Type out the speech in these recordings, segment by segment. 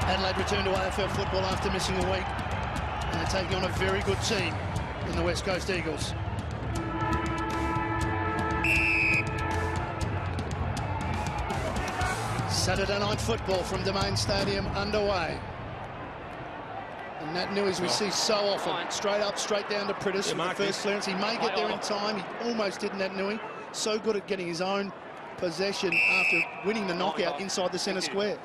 Adelaide return to AFL football after missing a week, and they're taking on a very good team in the West Coast Eagles. Saturday night football from Domain Stadium underway. And that Newey's we see so often. Straight up, straight down to Prittis with the first clearance. He may get there in time. He almost didn't, that Newey. So good at getting his own possession after winning the knockout inside the centre square.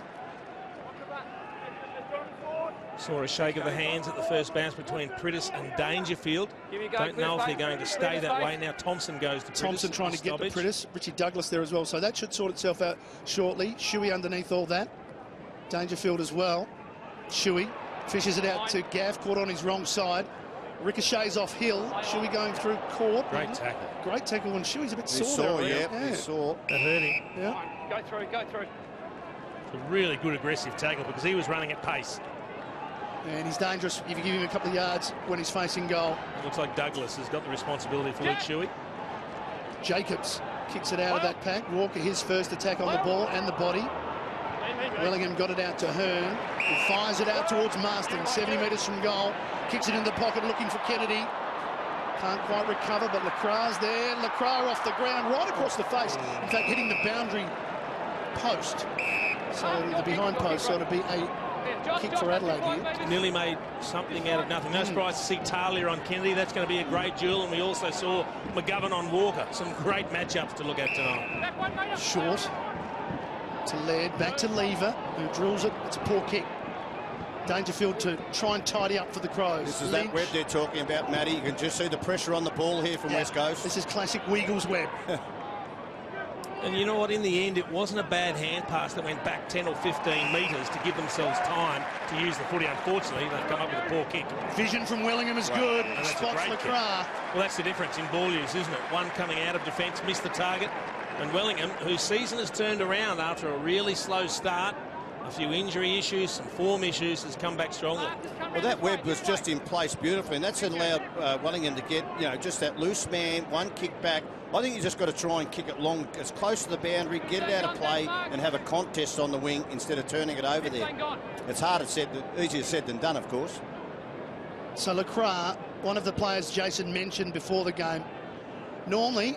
Saw a shake of the hands at the first bounce between Prittis and Dangerfield. Don't know if they're going to stay that way. Now Thompson goes to Prittis. Thompson trying to get to Prittis. Richie Douglas there as well. So that should sort itself out shortly. Shuey underneath all that. Dangerfield as well. Shuey fishes it out to Gaff, caught on his wrong side. Ricochets off Hill. Shuey going through court. Great tackle. Great tackle when Shuey's a bit sore there. Yeah, he's sore. That hurt him. Yeah. Go through, go through. It's a really good aggressive tackle because he was running at pace. And he's dangerous if you give him a couple of yards when he's facing goal. It looks like Douglas has got the responsibility for Luke Shuey. Jacobs kicks it out of that pack. Walker, his first attack on the ball and the body. Wellingham got it out to Hearn. He fires it out towards Marston, 70 metres from goal. Kicks it in the pocket looking for Kennedy. Can't quite recover, but Lacra's there. Lacra off the ground, right across the face. In fact, hitting the boundary post. So the behind post, so it'll be a kick for Adelaide here. Nearly made something out of nothing. No surprise to see Talia on Kennedy. That's going to be a great duel. And we also saw McGovern on Walker. Some great matchups to look at tonight. Short to Laird, back to Lever, who drills it. It's a poor kick. Dangerfield to try and tidy up for the Crows. This is that web they're talking about, Matty. You can just see the pressure on the ball here from West Coast. This is classic Weagles web. And you know what? In the end, it wasn't a bad hand pass that went back 10 or 15 metres to give themselves time to use the footy. Unfortunately, they've come up with a poor kick. Vision from Wellingham is good. And that's Spots Lacra. Well, that's the difference in ball use, isn't it? One coming out of defence, missed the target. And Wellingham, whose season has turned around after a really slow start, a few injury issues, some form issues, has come back strongly. Well, that web was just in place beautifully, and that's allowed Wellingham to get, you know, just that loose man, one kick back. I think you just got to try and kick it long, as close to the boundary, get it out of play, and have a contest on the wing instead of turning it over there. It's harder said, easier said than done, of course. So Lacra, one of the players Jason mentioned before the game, normally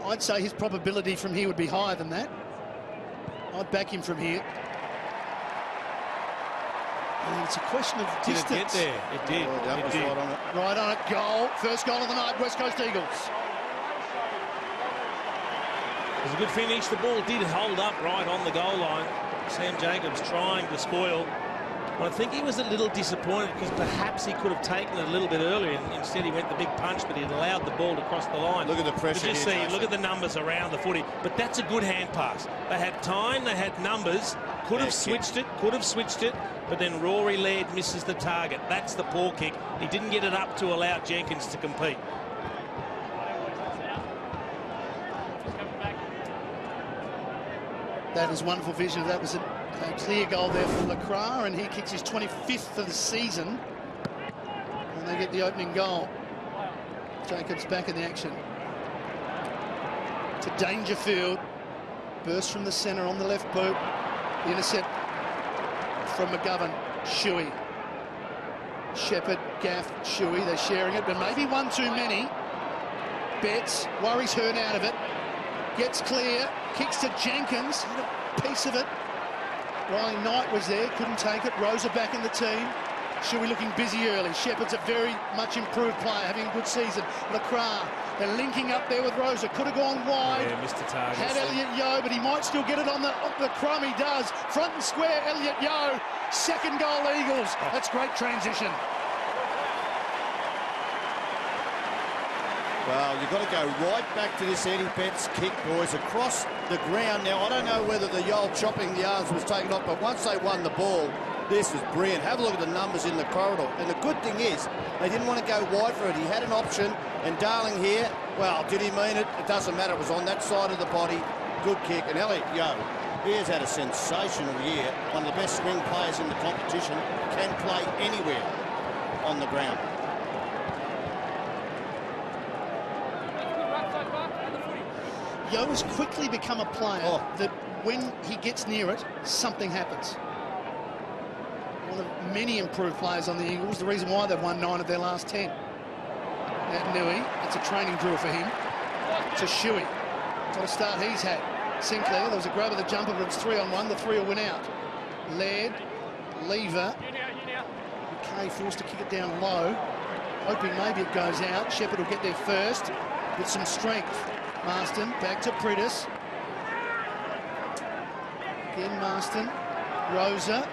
I'd say his probability from here would be higher than that. I'd back him from here. And it's a question of distance. Did it get there? It did. Oh, that was right on it. Right on it. Goal. First goal of the night, West Coast Eagles. It was a good finish. The ball did hold up right on the goal line. Sam Jacobs trying to spoil. But I think he was a little disappointed because perhaps he could have taken it a little bit earlier. And instead, he went the big punch, but he allowed the ball to cross the line. Look at the pressure. You just see, look at the numbers around the footy. But that's a good hand pass. They had time, they had numbers, could have switched it, but then Rory Laird misses the target. That's the poor kick. He didn't get it up to allow Jenkins to compete. That is wonderful vision. That was a clear goal there for Lacra, and he kicks his 25th of the season. And they get the opening goal. Jacobs back in the action. To Dangerfield. Burst from the centre on the left boot. The intercept from McGovern. Shuey. Shepherd, Gaff, Shuey. They're sharing it, but maybe one too many. Betts worries Hearn out of it. Gets clear. Kicks to Jenkins. Had a piece of it. Riley Knight was there. Couldn't take it. Rosa back in the team. Shuey looking busy early. Shepherd's a very much improved player, having a good season. Lacra, they're linking up there with Rosa. Could have gone wide. Yeah, missed the target. Had Elliot Yeo, but he might still get it on the crumb. He does. Front and square, Elliot Yeo. Second goal, Eagles. That's great transition. Well, you've got to go right back to this Eddie Betts kick, boys, across the ground. Now, I don't know whether the old chopping the arms was taken off, but once they won the ball, this was brilliant. Have a look at the numbers in the corridor. And the good thing is, they didn't want to go wide for it. He had an option, and Darling here, well, did he mean it? It doesn't matter. It was on that side of the body. Good kick. And Elliot Yeo, he has had a sensational year. One of the best swing players in the competition, can play anywhere on the ground. Yeo has quickly become a player that when he gets near it, something happens. one of the many improved players on the Eagles, the reason why they've won 9 of their last 10. That Nui, it's a training drill for him. To Shuey. What a start he's had. Sinclair, there was a grab of the jumper, but it's 3-on-1. The 3 will win out. Laird, Lever. McKay forced to kick it down low, hoping maybe it goes out. Shepherd will get there first with some strength. Marston back to Prittis. Again, Marston. Rosa.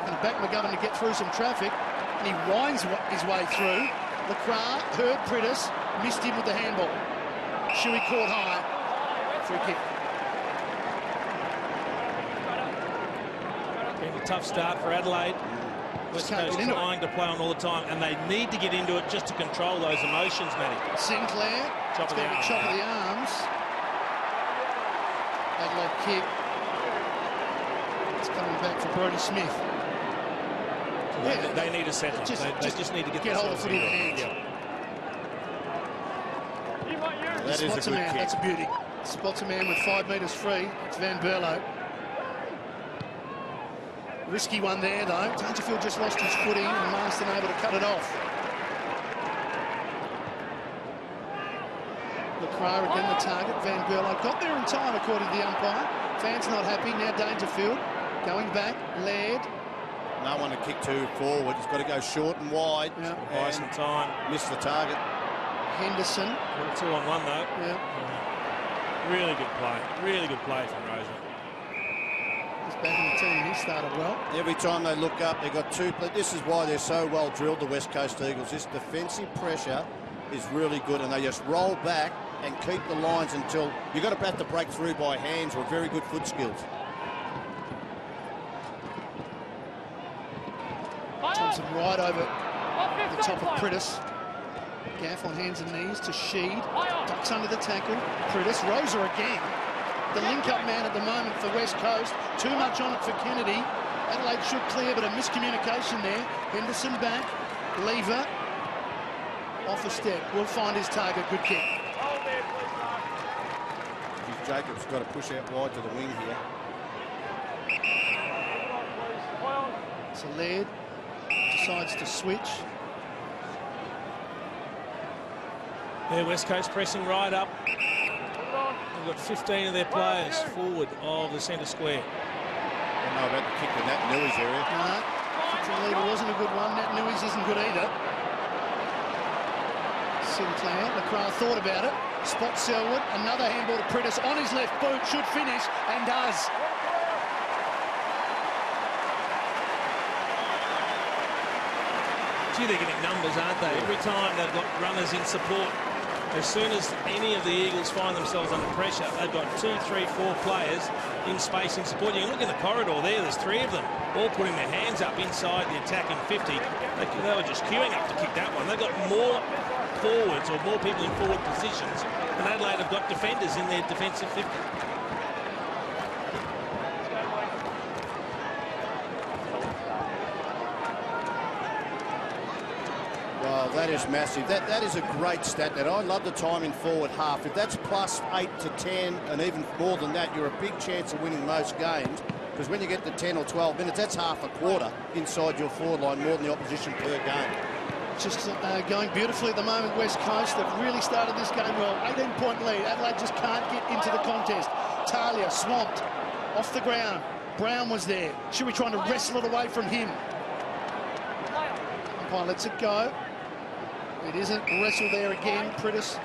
And back McGovern to get through some traffic. And he winds his way through. LaCroix heard Prittis, missed him with the handball. Shuey caught high. Free kick. Been a tough start for Adelaide. West Coast trying to play on all the time, and they need to get into it just to control those emotions, Matty. Sinclair. Chop of the arms. Chop of the arms. Adelaide kick. It's coming back for Brodie Smith. Yeah, they need to settle. They just need to get hold of footy in the hands. That is a good kick. That's a beauty. Spots a man with 5 metres free. It's Van Berlo. Risky one there, though. Dangerfield just lost his footing, and Marston able to cut it off. LaCroix again the target. Van Berlo got there in time, according to the umpire. Fans not happy. Now Dangerfield going back. Laird. No one to kick to forward. He's got to go short and wide. Yeah. Buy some time. Miss the target. Henderson. 2-on-1 though. Yeah. Really good play. Really good play from Rosa. He's back in the team. He started well. Every time they look up, they've got 2. This is why they're so well drilled, the West Coast Eagles. This defensive pressure is really good, and they just roll back and keep the lines until you've got to have to break through by hands or very good foot skills. Thompson right over the top of Prittis. Gaff on hands and knees to Sheed. Ducks under the tackle. Prittis. Rosa again. The link-up man at the moment for West Coast. Too much on it for Kennedy. Adelaide should clear, but a miscommunication there. Henderson back. Lever. Off a step. Will find his target. Good kick. Jacobs got to push out wide to the wing here. So Laird decides to switch. Yeah, West Coast pressing right up. They've got 15 of their players forward of the centre square. I don't know about the kick in Nat Nui's area. No, kick from Lever wasn't a good one. Nat Nui's isn't good either. Sinclair, LaCroix thought about it. Spots Selwood, another handball to Prittis on his left boot, should finish, and does. Gee, they're getting numbers, aren't they? Every time they've got runners in support. As soon as any of the Eagles find themselves under pressure, they've got 2, 3, 4 players in space in support. You can look in the corridor there, there's 3 of them, all putting their hands up inside the attacking 50. They were just queuing up to kick that one. They've got more forwards or more people in forward positions than Adelaide have got defenders in their defensive 50. Well, that is massive. That is a great stat. That I love the time in forward half. If that's plus 8 to 10 and even more than that, you're a big chance of winning most games. Because when you get to 10 or 12 minutes, that's half a quarter inside your forward line, more than the opposition per game. Just going beautifully at the moment, West Coast. They've really started this game well. 18-point lead. Adelaide just can't get into the contest. Talia swamped off the ground. Brown was there. Should be trying to wrestle it away from him. Umpire lets it go. It isn't. Wrestle there again. Prittis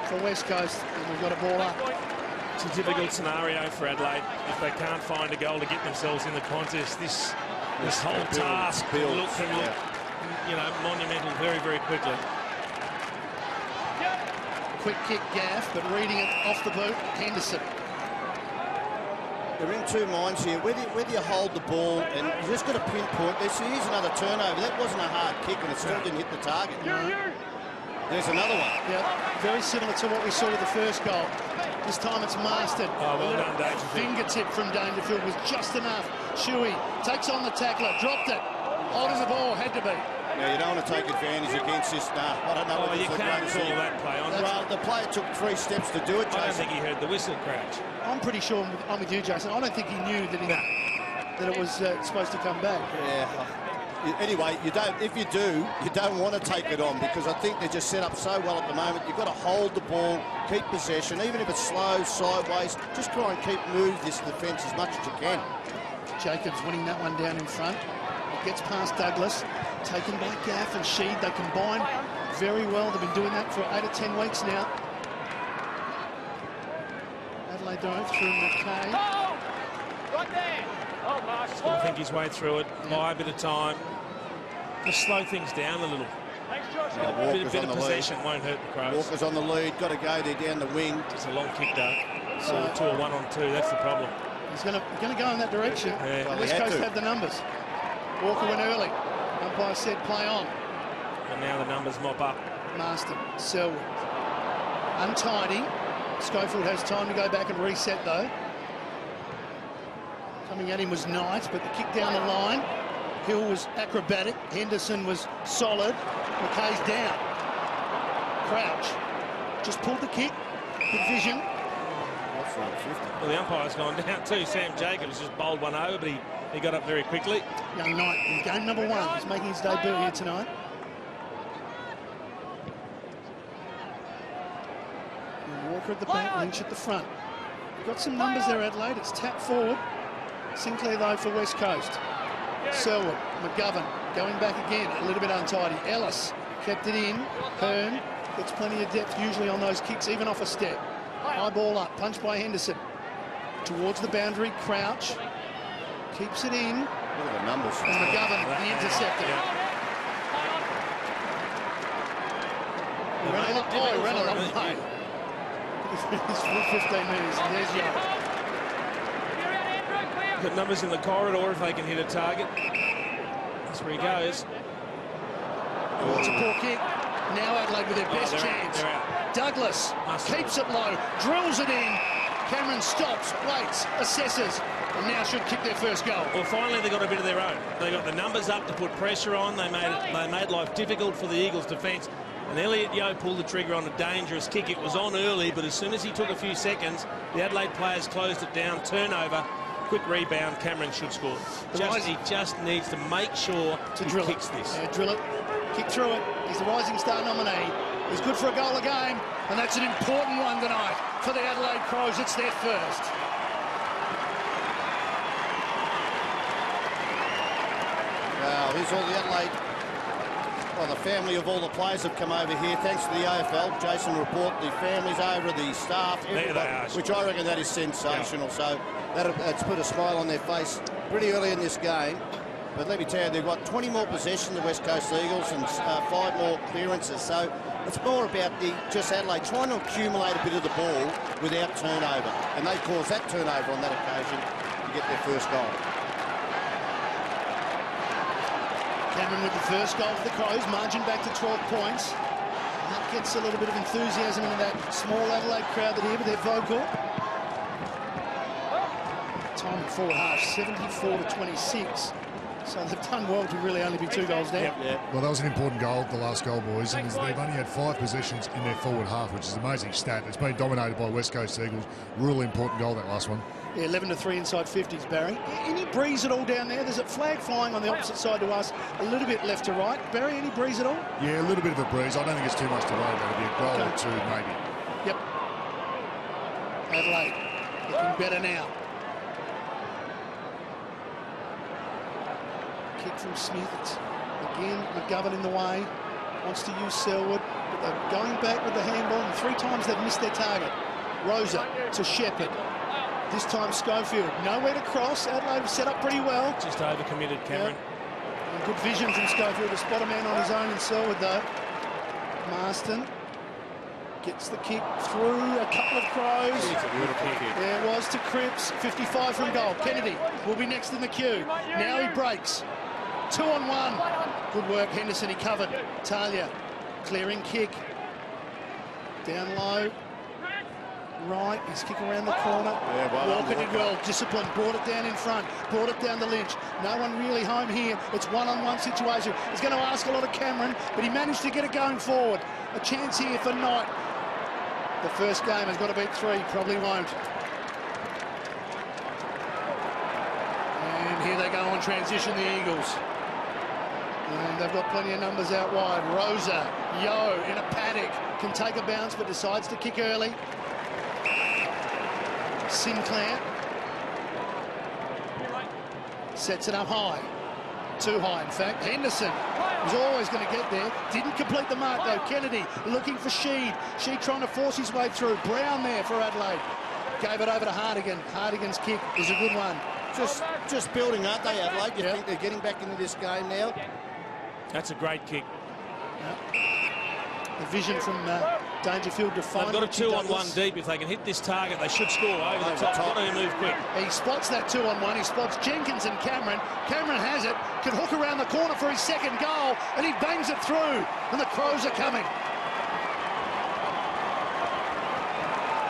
for West Coast. And we've got a ball up. It's a difficult scenario for Adelaide if they can't find a goal to get themselves in the contest. This whole task can look, you know, monumental very, very quickly. Quick kick, Gaff, but reading it off the boot, Henderson. They're in 2 minds here. Whether you hold the ball and you just got to pinpoint. Here's another turnover. That wasn't a hard kick and it still didn't hit the target. There's another one. Yeah, very similar to what we saw with the first goal. This time it's Marston. Oh, well done, Dangerfield. Fingertip from Dangerfield was just enough. Shuey takes on the tackler, dropped it. Holding the ball, had to be. Yeah, you don't want to take advantage against this. Nah, I don't know what you can't call that play on. Well, the player took 3 steps to do it, Jason. I don't think he heard the whistle crash. I'm pretty sure I'm with you, Jason. I don't think he knew that that it was supposed to come back. Yeah. Anyway, you don't. If you do, you don't want to take it on because I think they're just set up so well at the moment. You've got to hold the ball, keep possession, even if it's slow, sideways. Just try and move this defence as much as you can. Jacobs winning that one down in front. It gets past Douglas, taken by Gaff and Sheed. They combine very well. They've been doing that for 8 or 10 weeks now. Adelaide through McKay. Right there. Oh, nice. He's going to think his way through it, buy a bit of time. Just slow things down a little. Thanks, Josh. A bit of possession won't hurt the Crows. Walker's on the lead, got to go there down the wing. It's a long kick though. So to a 1-on-2, that's the problem. He's going to go in that direction. Yeah. Well, West Coast have the numbers. Walker went early. Umpire said play on. And now the numbers mop up. Marston, Selwood. Untidy. Schofield has time to go back and reset though. Coming at him was Knight, but the kick down the line. Hill was acrobatic. Henderson was solid. McKay's down. Crouch just pulled the kick. Good vision. Well, the umpire's gone down too. Sam Jacobs just bowled one over, but he got up very quickly. Young Knight in game number 1. He's making his debut here tonight. And Walker at the back, Lynch at the front. Got some numbers there, Adelaide. It's tap forward. Sinclair, though, for West Coast. Selwood, McGovern going back again, a little bit untidy. Ellis kept it in. Hearn gets plenty of depth usually on those kicks, even off a step. High ball up, punched by Henderson. Towards the boundary, Crouch keeps it in. Look at the numbers. And McGovern, the interceptor. He ran a long way. He's 15 metres, and there's Young. Got numbers in the corridor if they can hit a target. That's where he goes. Oh, it's a poor kick. Now Adelaide with their best chance. Douglas keeps it low, drills it in. Cameron stops, waits, assesses, and now should kick their first goal. Well, finally they got a bit of their own. They got the numbers up to put pressure on. They made life difficult for the Eagles' defence. And Elliot Yeo pulled the trigger on a dangerous kick. It was on early, but as soon as he took a few seconds, the Adelaide players closed it down. Turnover. Quick rebound, Cameron should score. He just needs to make sure he kicks this. Yeah, drill it, kick through it. He's the Rising Star nominee. He's good for a goal a game, and that's an important one tonight for the Adelaide Crows. It's their first. Now, here's all the Adelaide. Well, the family of all the players have come over here. Thanks to the AFL. Jason report the families over, the staff, everybody, which I reckon that is sensational. Yeah. So that's put a smile on their face pretty early in this game. But let me tell you, they've got 20 more possessions, the West Coast Eagles, and 5 more clearances. So it's more about just Adelaide trying to accumulate a bit of the ball without turnover. And they caused that turnover on that occasion to get their first goal. Cameron with the first goal for the Crows, margin back to 12 points. And that gets a little bit of enthusiasm into that small Adelaide crowd that here, but they're vocal. Time at forward half, 74-26. So they've done well to really only be 2 goals down. Yep. Well, that was an important goal, the last goal, boys. And they've only had 5 possessions in their forward half, which is an amazing stat. It's been dominated by West Coast Eagles. Really important goal, that last one. Yeah, 11-3 inside 50s, Barry. Any breeze at all down there? There's a flag flying on the opposite side to us, a little bit left to right. Barry, any breeze at all? Yeah, a little bit of a breeze. I don't think it's too much to worry about. It'll be a goal or 2, maybe. Yep. Adelaide looking better now. Kick from Smith. It's again McGovern in the way. Wants to use Selwood, but they're going back with the handball, and 3 times they've missed their target. Rosa to Shepherd. This time Schofield. Nowhere to cross. Adelaide have set up pretty well. Just overcommitted, Cameron. Yep. And good vision from Schofield to spot a man on his own in Selwood, though. Marston gets the kick through a couple of Crows. It's a beautiful kick. There it was to Cripps. 55 from goal. Kennedy will be next in the queue. Now he breaks. 2 on 1. Good work, Henderson. He covered. Talia clearing kick. Down low. Right, he's kicking around the corner. Yeah, Walker did well. Discipline. Brought it down in front. Brought it down to Lynch. No one really home here. It's one-on-one situation. He's going to ask a lot of Cameron, but he managed to get it going forward. A chance here for Knight. The first game has got to beat 3. Probably won't. And here they go on transition, the Eagles. And they've got plenty of numbers out wide. Rosa, Yo in a paddock, can take a bounce but decides to kick early. Sinclair sets it up high. Too high, in fact. Henderson was always going to get there. Didn't complete the mark, though. Kennedy looking for Sheed. Sheed trying to force his way through. Brown there for Adelaide. Gave it over to Hartigan. Hartigan's kick is a good one. Just building, aren't they, Adelaide? You think they're getting back into this game now? That's a great kick. The vision from Dangerfield to find. They've got a 2-on-1 deep. If they can hit this target, they should score over the top. Got to move quick. He spots that 2-on-1. He spots Jenkins and Cameron. Cameron has it. Can hook around the corner for his second goal, and he bangs it through. And the Crows are coming.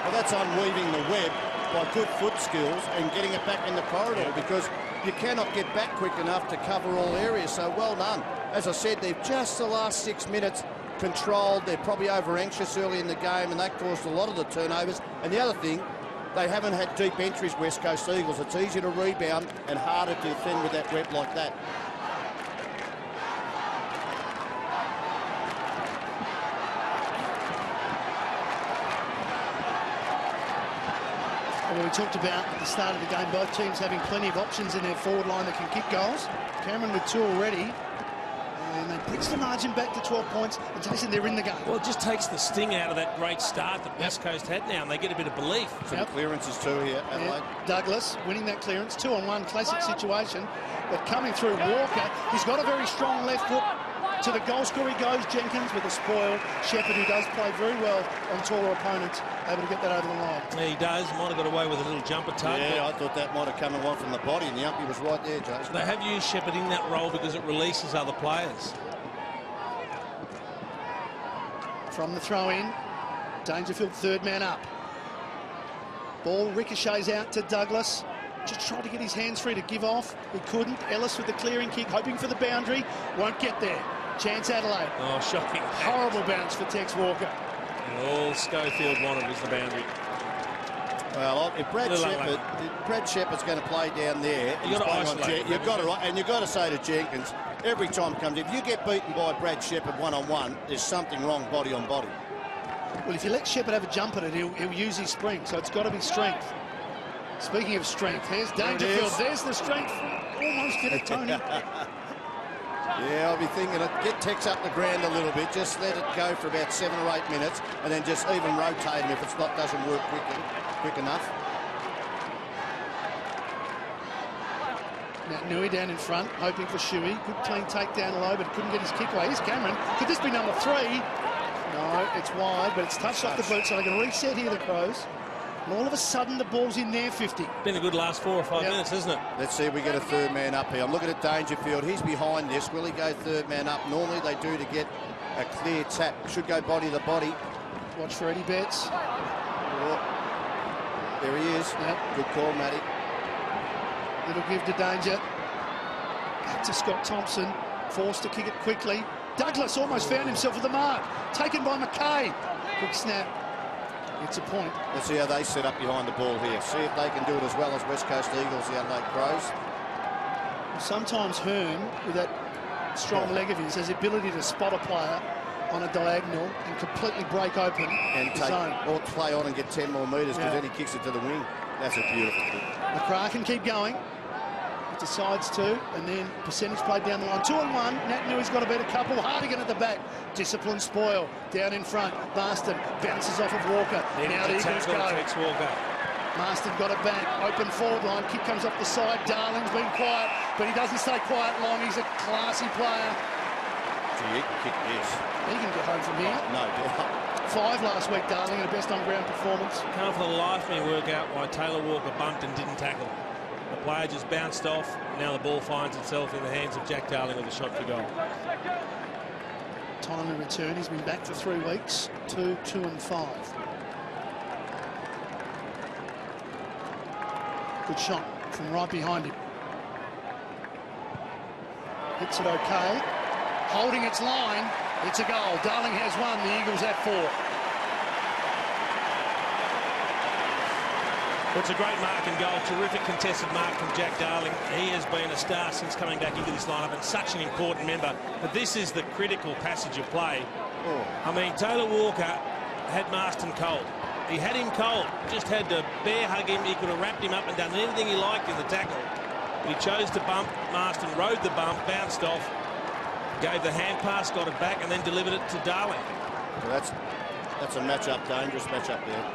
Well, that's unweaving the web by good foot skills and getting it back in the corridor, because you cannot get back quick enough to cover all areas. So well done. As I said, they've just the last 6 minutes controlled. They're probably over-anxious early in the game, and that caused a lot of the turnovers. And the other thing, they haven't had deep entries, West Coast Eagles. It's easier to rebound and harder to defend with that web like that. Well, we talked about at the start of the game, both teams having plenty of options in their forward line that can kick goals. Cameron with 2 already. And they bridge the margin back to 12 points. And Jason, they're in the game. Well, it just takes the sting out of that great start that West Coast had now, and they get a bit of belief. Some clearances too here, Adelaide. Douglas winning that clearance, 2-on-1, classic situation. But coming through Walker, he's got a very strong left foot. To the goal scorer he goes, Jenkins, with a spoiled Shepherd, who does play very well on taller opponents, able to get that over the line. Yeah, he does. Might have got away with a little jumper tug. Yeah, I thought that might have come along from the body, and the umpy was right there, Jason. They have used Shepherd in that role because it releases other players. From the throw-in, Dangerfield third man up. Ball ricochets out to Douglas. Just tried to get his hands free to give off. He couldn't. Ellis with the clearing kick, hoping for the boundary. Won't get there. Chance Adelaide. Oh, shocking. Horrible bounce for Tex Walker. And all Schofield wanted was the boundary. Well, if Brad Shepherd's going to play down there, you've got to isolate him. You've got to say to Jenkins, every time it comes, if you get beaten by Brad Shepherd one-on-one, there's something wrong body on body. Well, if you let Shepherd have a jump at it, he'll use his spring, so it's got to be strength. Speaking of strength, here's Dangerfield. There's the strength. Almost hit it, Tony. Yeah, I'll be thinking, get Tex up the ground a little bit, just let it go for about 7 or 8 minutes, and then just even rotate him if it's not doesn't work quick enough. Now Nui down in front, hoping for Shuey. Good clean takedown low, but couldn't get his kick away. Here's Cameron. Could this be number 3? No, it's wide, but it's touched off the boot, so they can reset here, the Crows. And all of a sudden, the ball's in there, 50. Been a good last 4 or 5 minutes, isn't it? Let's see if we get a third man up here. I'm looking at Dangerfield. He's behind this. Will he go third man up? Normally they do to get a clear tap. Should go body to body. Watch for Eddie Betts. Oh, there he is. Yep. Good call, Matty. Little give to Danger. Back to Scott Thompson. Forced to kick it quickly. Douglas almost found himself at the mark. Taken by McKay. Quick snap. It's a point. Let's see how they set up behind the ball here. See if they can do it as well as West Coast Eagles, the Adelaide Crows. Sometimes Hearn, with that strong leg of his, has the ability to spot a player on a diagonal and completely break open and the take zone. or play on and get 10 more metres, because then he kicks it to the wing. That's a beautiful kick. McCracken can keep going. He decides to, and then percentage played down the line. 2-on-1. Nat Nui's got a better couple. Hartigan at the back. Discipline spoil. Down in front. Marston bounces off of Walker. Now the Eagles go. Walker. Marston got it back. Open forward line. Kick comes off the side. Darling's been quiet, but he doesn't stay quiet long. He's a classy player. Gee, he can kick this. He can get home from here. No doubt. 5 last week, Darling, and a best on-ground performance. Can't for the life of me work out why Taylor Walker bumped and didn't tackle. The player just bounced off. Now the ball finds itself in the hands of Jack Darling with a shot for goal. Timely return. He's been back for 3 weeks. 2, 2 and 5. Good shot from right behind him. Hits it okay. Holding its line. It's a goal. Darling has 1. The Eagles have 4. Well, it's a great mark and goal. Terrific contested mark from Jack Darling. He has been a star since coming back into this lineup and such an important member. But this is the critical passage of play. Oh. I mean, Taylor Walker had Marston cold. He had him cold. Just had to bear hug him. He could have wrapped him up and done anything he liked in the tackle. But he chose to bump. Marston rode the bump, bounced off, gave the hand pass, got it back, and then delivered it to Darling. Well, that's a match-up, dangerous match-up there.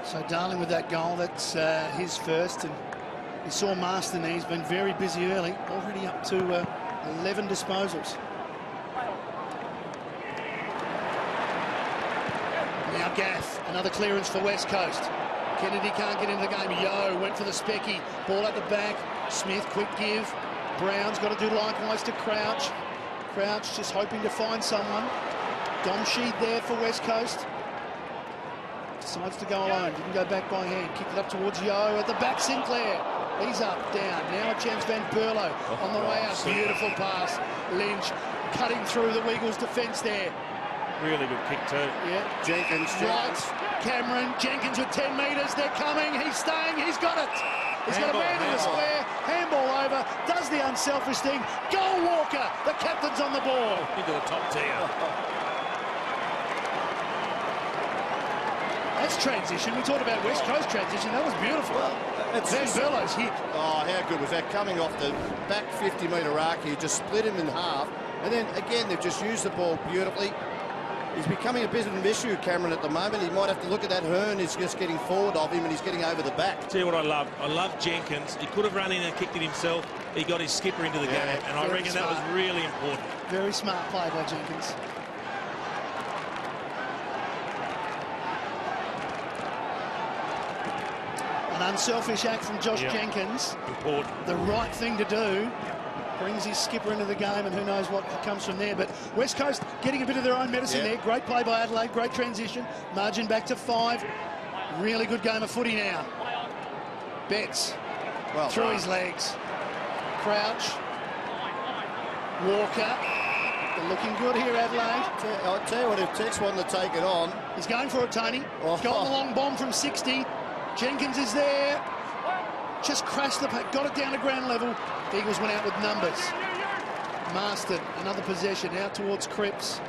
So Darling with that goal, that's his first. And you saw Marston there, he's been very busy early, already up to 11 disposals. Now Gaff, another clearance for West Coast. Kennedy can't get into the game. Yo went for the specky. Ball at the back. Smith, quick give. Brown's got to do likewise to Crouch. Crouch just hoping to find someone. Domsheed there for West Coast. Decides to go alone. Didn't go back by hand. Kicked it up towards Yo. At the back, Sinclair. He's up, down. Now a chance, Van Berlo on the way out. Beautiful pass. Lynch cutting through the Eagles' defence there. Really good kick too. Yeah. Jenkins. Right. Cameron. Jenkins with 10 metres. They're coming. He's staying. He's got it. He's got a man in the square. Handball over. Does the unselfish thing. Goal Walker. The captain's on the ball. Into the top tier. That's transition. We talked about West Coast transition. That was beautiful. Well, Van Berlo's hit. Oh, how good was that? Coming off the back 50-metre arc here, just split him in half. And then, again, they've just used the ball beautifully. He's becoming a bit of an issue, Cameron, at the moment. He might have to look at that. Hearn is just getting forward of him and he's getting over the back. Tell you what I love. I love Jenkins. He could have run in and kicked it himself. He got his skipper into the game, and I reckon that was really important. Very smart play by Jenkins. An unselfish act from Josh Jenkins. Important. The right thing to do. Brings his skipper into the game, and who knows what comes from there. But West Coast getting a bit of their own medicine there. Great play by Adelaide, great transition. Margin back to 5. Really good game of footy now. Betts through his legs. Crouch. Walker. They're looking good here, Adelaide. I'll tell you what, if Tex wanted to take it on. He's going for it, Tony. Got the long bomb from 60. Jenkins is there. Just crashed the pack, got it down to ground level. Eagles went out with numbers. Marston, another possession out towards Cripps.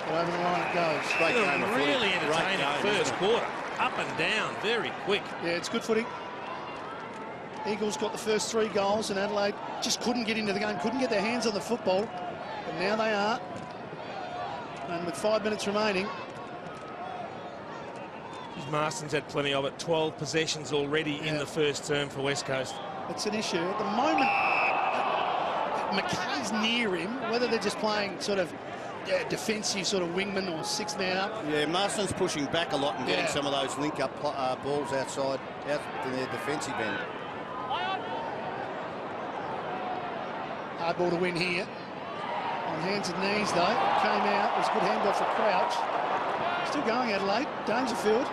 But over the line it goes. Great game of footy. Really entertaining first quarter. Up and down, very quick. Yeah, it's good footy. Eagles got the first 3 goals, and Adelaide just couldn't get into the game, couldn't get their hands on the football. But now they are. And with 5 minutes remaining. Marston's had plenty of it. 12 possessions already in the first term for West Coast. It's an issue. At the moment, McKay's near him, whether they're just playing sort of defensive sort of wingman or 6 man up. Yeah, Marston's pushing back a lot and getting some of those link-up balls outside, out to their defensive end. Hard ball to win here. On hands and knees, though. Came out. It was a good handoff for Crouch. Still going, Adelaide. Dangerfield.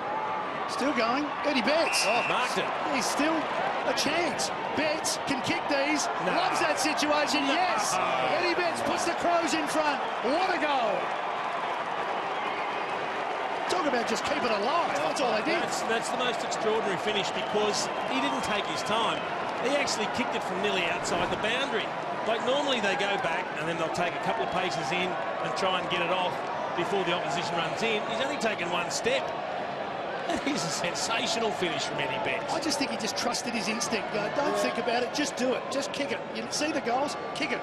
Still going. Eddie Betts. Oh, marked it. He's still a chance. Betts can kick these. Loves that situation. Yes. Eddie Betts puts the Crows in front. What a goal. Talk about just keep it alive. That's all they did. That's the most extraordinary finish, because he didn't take his time. He actually kicked it from nearly outside the boundary. Like, normally they go back and then they'll take a couple of paces in and try and get it off before the opposition runs in. He's only taken 1 step. That is a sensational finish from Eddie Betts. I just think he just trusted his instinct. Don't think about it, just do it. Just kick it. You see the goals? Kick it.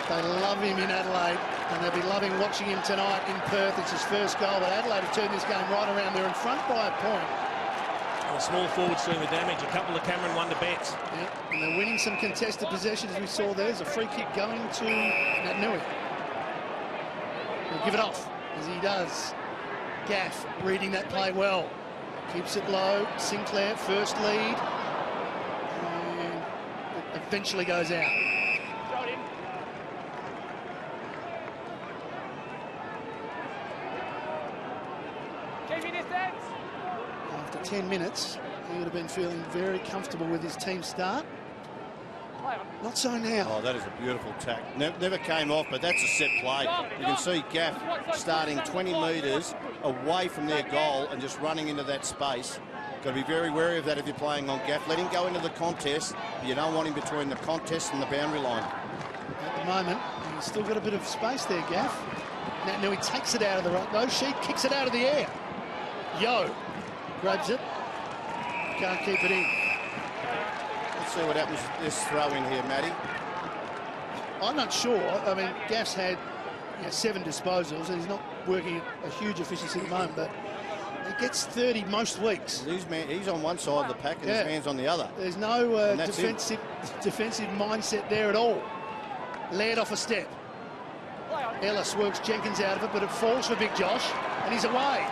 They love him in Adelaide, and they'll be loving watching him tonight in Perth. It's his first goal, but Adelaide have turned this game right around. They're in front by a point. The small forwards doing the damage. A couple of Cameron, 1 to Betts. Yeah, and they're winning some contested possessions, as we saw there. There's a free kick going to Natnui. He'll give it off, as he does. Gaff reading that play well. Keeps it low. Sinclair, first lead. And it eventually goes out. After 10 minutes, he would have been feeling very comfortable with his team start. Not so now. Oh, that is a beautiful tack. Never came off, but that's a set play. You can see Gaff starting 20 metres away from their goal and just running into that space. Got to be very wary of that if you're playing on Gaff. Let him go into the contest. But you don't want him between the contest and the boundary line. At the moment, he's still got a bit of space there, Gaff. Now he takes it out of the right. No, she kicks it out of the air. Yo grabs it. Can't keep it in. Let's see what happens with this throw in here, Matty. I'm not sure. I mean, Gaff's had 7 disposals and he's not working at a huge efficiency at the moment, but he gets 30 most weeks. He's on one side of the pack and his man's on the other. There's no defensive mindset there at all. Laird off a step. Ellis works Jenkins out of it, but it falls for Big Josh, and he's away.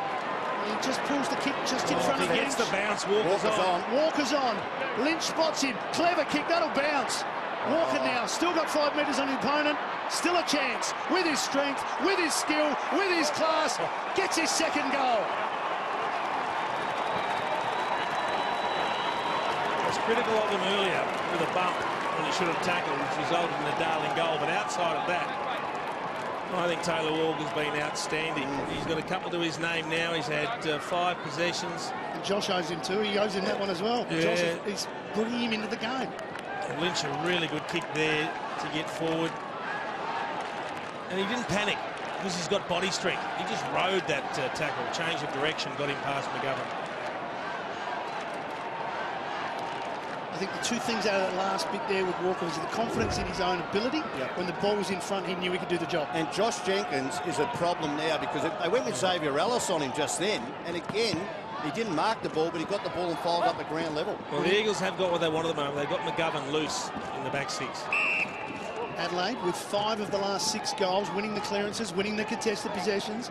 And he just pulls the kick just in front of him. He gets the bounce. Walker's on. Walker's on. Lynch spots him. Clever kick. That'll bounce. Walker now still got 5 metres on the opponent. Still a chance with his strength, with his skill, with his class. Gets his second goal. I was critical of him earlier with a bump when he should have tackled, which resulted in a darling goal. But outside of that, I think Taylor Walker's been outstanding. He's got a couple to his name now. He's had 5 possessions. And Josh owes him 2. He owes him that one as well. Yeah. Josh is bringing him into the game. And Lynch, a really good kick there to get forward. And he didn't panic because he's got body strength. He just rode that tackle, changed of direction, got him past McGovern. I think the 2 things out of that last bit there with Walker was the confidence in his own ability. Yep. When the ball was in front, he knew he could do the job. And Josh Jenkins is a problem now because they went with Xavier Ellis on him just then. And again, he didn't mark the ball, but he got the ball and fouled up at ground level. Well, the Eagles have got what they want at the moment. They've got McGovern loose in the back 6. Adelaide with 5 of the last 6 goals, winning the clearances, winning the contested possessions.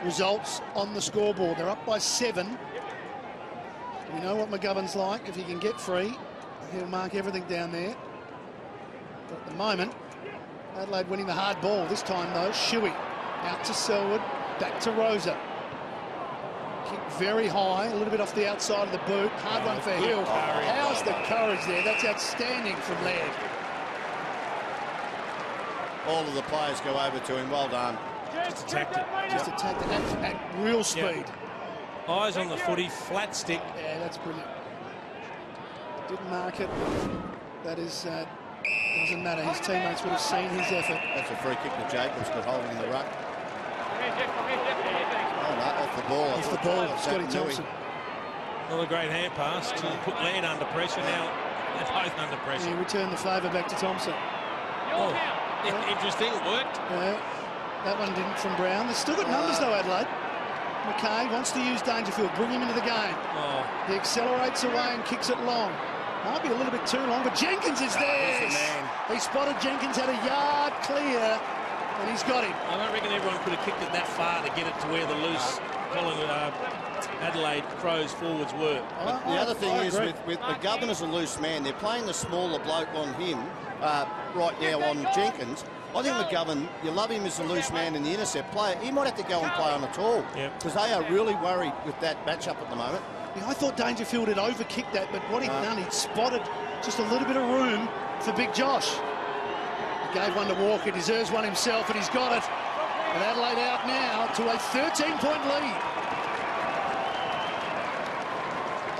Results on the scoreboard. They're up by 7. We know what McGovern's like. If he can get free, he'll mark everything down there. But at the moment, Adelaide winning the hard ball. This time, though, Shuey out to Selwood, back to Rosa. Kick very high, a little bit off the outside of the boot. Hard one for Hill. How's the courage there? That's outstanding from Laird. All of the players go over to him. Well done. Just attacked it. Just attacked it at real speed. Yep. Eyes on the footy, flat stick. Yeah, that's brilliant. Didn't mark it. That is, doesn't matter. His teammates would have seen his effort. That's a free kick to Jacobs, but holding in the ruck. Oh, no, off the ball. Off the ball, Scotty Thompson. Another great hand pass to put Laird under pressure. Now they're both under pressure. He returned the favour back to Thompson. Oh, interesting. It worked. Yeah, that one didn't from Brown. They've still got numbers though, Adelaide. McKay wants to use Dangerfield, bring him into the game. Oh. He accelerates away and kicks it long. Might be a little bit too long, but Jenkins is there. He spotted Jenkins, had a yard clear, and he's got him. I don't reckon everyone could have kicked it that far to get it to where the loose Collingwood, Adelaide Crows forwards were. But the other thing is with McGovern as a loose man, they're playing the smaller bloke on him right now on Jenkins. I think McGovern, you love him as a loose man in the intercept player. He might have to go and play on the tall because they are really worried with that matchup at the moment. Yeah, I thought Dangerfield had overkicked that, but what he'd done, he'd spotted just a little bit of room for Big Josh. He gave one to Walker, deserves one himself, and he's got it. And Adelaide out now to a 13-point lead.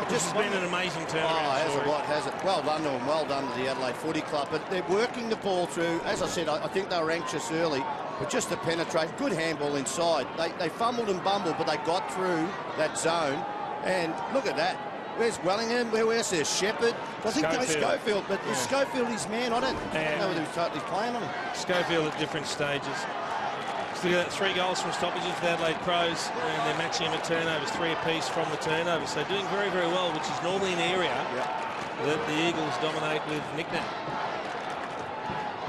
This has been an amazing turnaround. Has it? Well done to them. Well done to the Adelaide Footy Club. But they're working the ball through. As I said, I think they were anxious early, but just to penetrate. Good handball inside. They fumbled and bumbled, but they got through that zone. And look at that. Where's Wellingham? Where's their Shepherd? I think Schofield. But is Schofield his man? I don't know whether he's playing on him. Schofield at different stages. Still got 3 goals from stoppages for the Adelaide Crows, and they're matching him at turnovers, 3 apiece from the turnovers. So doing very, very well, which is normally an area that the Eagles dominate with nickname.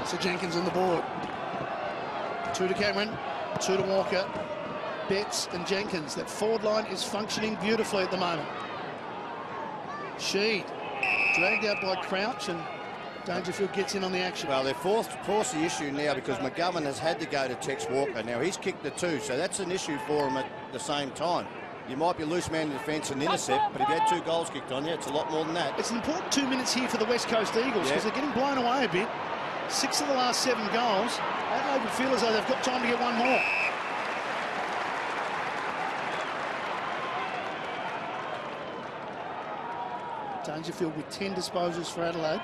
So Jenkins on the board. 2 to Cameron, 2 to Walker. Betts and Jenkins. That forward line is functioning beautifully at the moment. Sheed dragged out by Crouch, and Dangerfield gets in on the action. Well, they're forced the issue now because McGovern has had to go to Tex Walker. Now, he's kicked the 2, so that's an issue for him at the same time. You might be loose man in defence and intercept, but if you had 2 goals kicked on you, it's a lot more than that. It's an important 2 minutes here for the West Coast Eagles because they're getting blown away a bit. 6 of the last 7 goals. Adelaide would feel as though they've got time to get one more. Dangerfield with 10 disposals for Adelaide.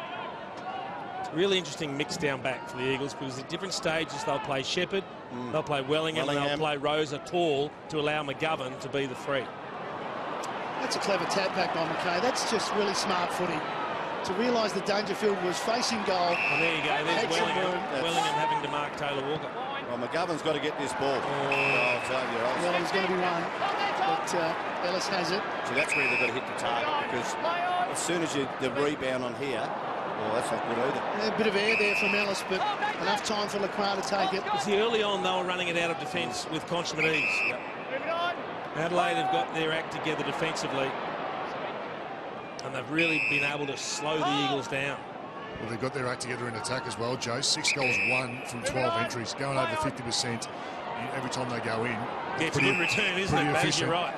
Really interesting mix down back for the Eagles because at different stages they'll play Shepherd, they'll play Wellingham, and they'll play Rosa tall to allow McGovern to be the free. That's a clever tap back by McKay. That's just really smart footy. To realise that Dangerfield was facing goal. And there you go, there's Wellingham having to mark Taylor Walker. Well, McGovern's got to get this ball. Well, there's going to be one, but Ellis has it. So that's where they've got to hit the target because as soon as the rebound on here, well, that's not good either. A bit of air there from Ellis, but enough time for Lacroix to take it. See, early on they were running it out of defence with consummate ease. Adelaide have got their act together defensively, and they've really been able to slow the Eagles down. Well, they've got their act together in attack as well, Joe. 6 goals, 1 from 12 entries, going over 50% every time they go in. Yeah, it's a good return, isn't it, Baz? You're right.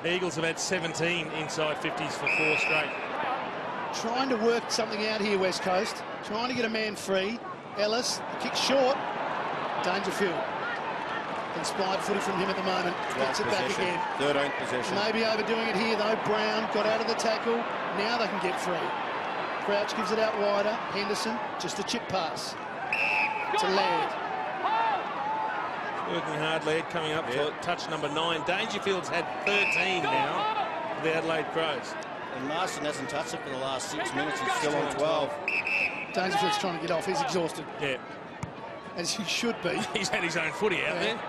The Eagles have had 17 inside 50s for 4 straight. Trying to work something out here, West Coast. Trying to get a man free. Ellis, kick short. Dangerfield. Inspired footy from him at the moment. Gets it back again. 13th possession. Maybe overdoing it here, though. Brown got out of the tackle. Now they can get free. Crouch gives it out wider. Henderson, just a chip pass. To Laird. Working hard, Laird coming up to touch number 9. Dangerfield's had 13 now for the Adelaide Crows. And Marston hasn't touched it for the last 6 minutes. He's still on 12. Dangerfield's trying to get off. He's exhausted. Yeah. As he should be. He's had his own footy out there.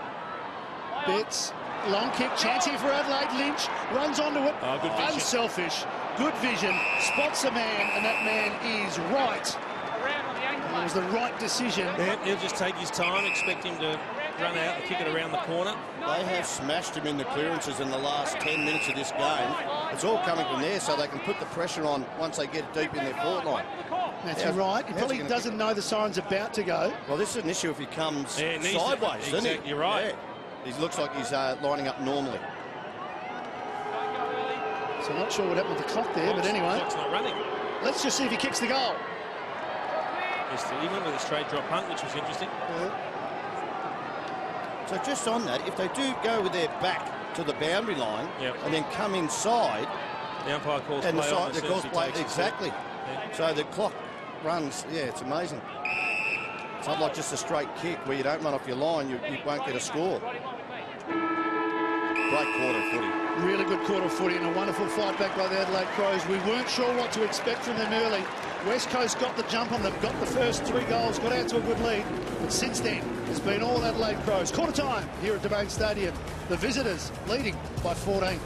Betts, long kick, chance here for Adelaide. Lynch runs onto it. Oh, good vision. Unselfish, good vision, spots a man, and that man is right. It was the right decision. Yeah, he'll just take his time, expect him to run out and kick it around the corner. They have smashed him in the clearances in the last 10 minutes of this game. It's all coming from there so they can put the pressure on once they get deep in their forward line. That's right. He probably doesn't know the siren's about to go. Well, this is an issue if he comes sideways, doesn't he? Exactly, you're right. Yeah. He looks like he's lining up normally. So I'm not sure what happened with the clock there, but anyway. The clock's not running. Let's just see if he kicks the goal. He went with a straight drop punt, which was interesting. So just on that, if they do go with their back to the boundary line and then come inside, the umpire calls and play on. The calls play exactly. Yeah. So the clock runs. Yeah, it's amazing. It's not like just a straight kick where you don't run off your line, you won't get a score. Great quarter of footy. Really good quarter of footy and a wonderful fight back by the Adelaide Crows. We weren't sure what to expect from them early. West Coast got the jump on them, got the first 3 goals, got out to a good lead. But since then, it's been all Adelaide Crows. Quarter time here at Domain Stadium. The visitors leading by 14.